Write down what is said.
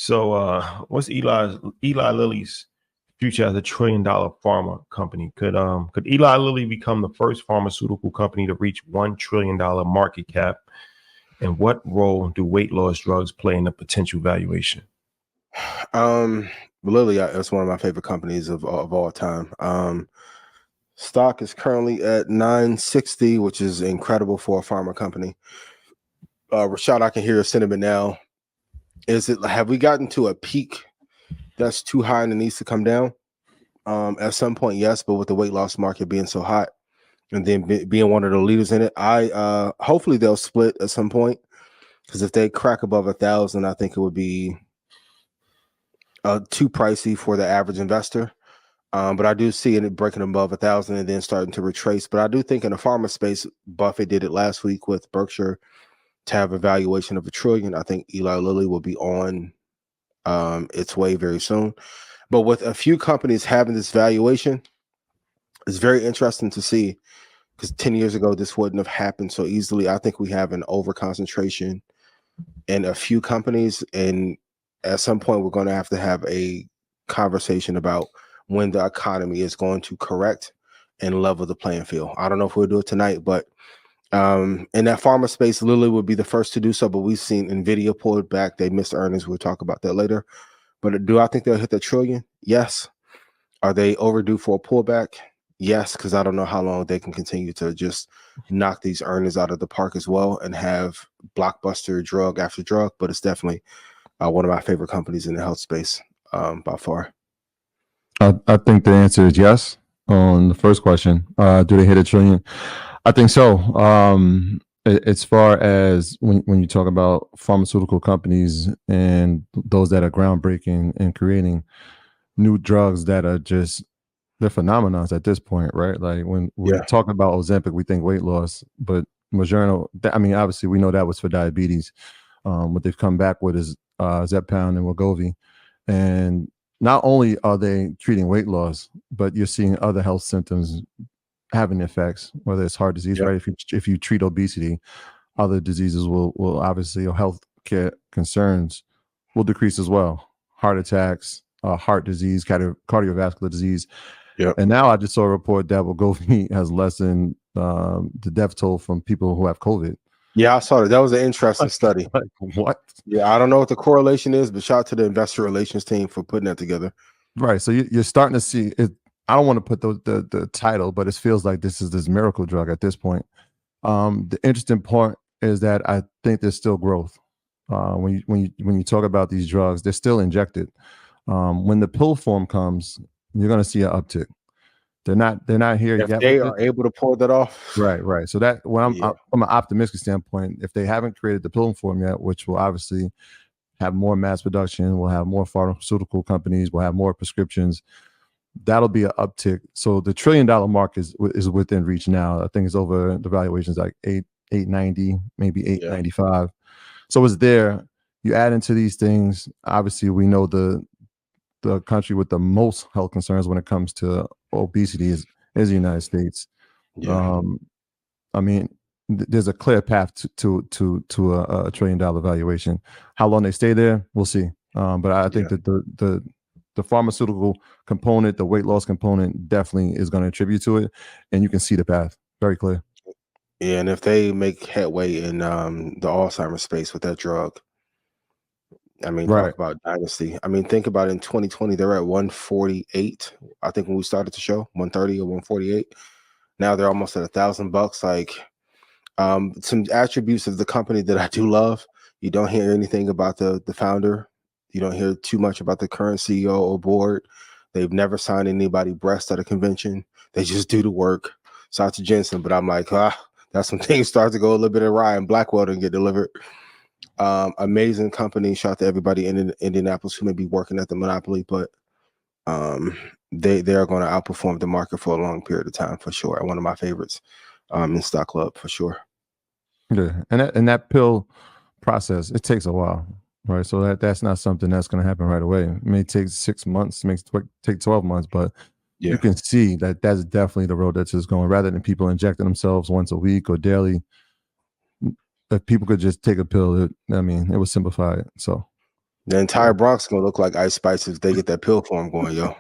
So, what's Eli Lilly's future as a $1 trillion pharma company? Could Eli Lilly become the first pharmaceutical company to reach $1 trillion market cap? And what role do weight loss drugs play in the potential valuation? Lilly is one of my favorite companies of all time. Stock is currently at 960, which is incredible for a pharma company. Rashad, I can hear your sentiment now. Have we gotten to a peak that's too high and it needs to come down? At some point, yes, but with the weight loss market being so hot and then being one of the leaders in it, hopefully they'll split at some point, because if they crack above 1,000, I think it would be too pricey for the average investor. But I do see it breaking above 1,000 and then starting to retrace. But I do think in the pharma space, Buffett did it last week with Berkshire to have a valuation of $1 trillion. I think Eli Lilly will be on its way very soon. But with a few companies having this valuation, it's very interesting to see, because 10 years ago, this wouldn't have happened so easily. I think we have an over concentration in a few companies. And at some point, we're going to have a conversation about when the economy is going to correct and level the playing field. I don't know if we'll do it tonight, but in that pharma space, Lilly would be the first to do so. But we've seen Nvidia pulled back. They missed earnings. We'll talk about that later. But do I think they'll hit the trillion? Yes. Are they overdue for a pullback? Yes, because I don't know how long they can continue to just knock these earnings out of the park as well and have blockbuster drug after drug. But it's definitely one of my favorite companies in the health space by far. I think the answer is yes on the first question. Do they hit $1 trillion? I think so. As far as when you talk about pharmaceutical companies and those that are groundbreaking and creating new drugs that are just, they're phenomenons at this point, right? Like when we're talking about Ozempic, we think weight loss, but Mounjaro, I mean, obviously we know that was for diabetes. What they've come back with is Zepbound and Wegovy. And not only are they treating weight loss, but you're seeing other health symptoms having effects, whether it's heart disease, right? If you treat obesity, other diseases will obviously, or health care concerns will decrease as well. Heart attacks, heart disease, cardiovascular disease. And now I just saw a report that Wegovy has lessened the death toll from people who have COVID. Yeah, I saw that. That was an interesting study. Like, what? Yeah, I don't know what the correlation is, but shout out to the investor relations team for putting that together. Right. So you're starting to see it. I don't want to put the title, but it feels like this is this miracle drug at this point. The interesting part is that I think there's still growth. When you talk about these drugs, they're still injected. When the pill form comes, you're going to see an uptick. They're not here if yet. They are able to pull that off. Right. So that from an optimistic standpoint, if they haven't created the pill form yet, which will obviously have more mass production, we'll have more pharmaceutical companies, we'll have more prescriptions. That'll be an uptick. So the $1 trillion mark is within reach now. I think it's over, the valuation is like 890, maybe 895. So it's there. You add into these things. Obviously, we know the country with the most health concerns when it comes to obesity is the United States. I mean, there's a clear path to a $1 trillion valuation. How long they stay there, we'll see. But I think that the pharmaceutical component, the weight loss component, definitely is going to attribute to it, and you can see the path very clear. Yeah, and if they make headway in the Alzheimer's space with that drug, I mean, talk about dynasty. I mean, think about it, in 2020, they're at 148. I think when we started the show, 130 or 148. Now they're almost at $1,000. Like, some attributes of the company that I do love. You don't hear anything about the founder. You don't hear too much about the current CEO or board. They've never signed anybody breast at a convention. They just do the work. Shout out to Jensen, but I'm like, that's when things start to go a little bit awry and Blackwell and get delivered. Amazing company. Shout out to everybody in Indianapolis who may be working at the monopoly, but they are going to outperform the market for a long period of time for sure. One of my favorites in Stock Club for sure. Yeah, and that pill process, it takes a while, right? So that's not something that's going to happen right away. It may take 6 months, it may take 12 months, but you can see that that's definitely the road that's just going. Rather than people injecting themselves once a week or daily, if people could just take a pill, it would simplify it. So The entire Bronx is gonna look like Ice Spice if they get that pill form going, yo.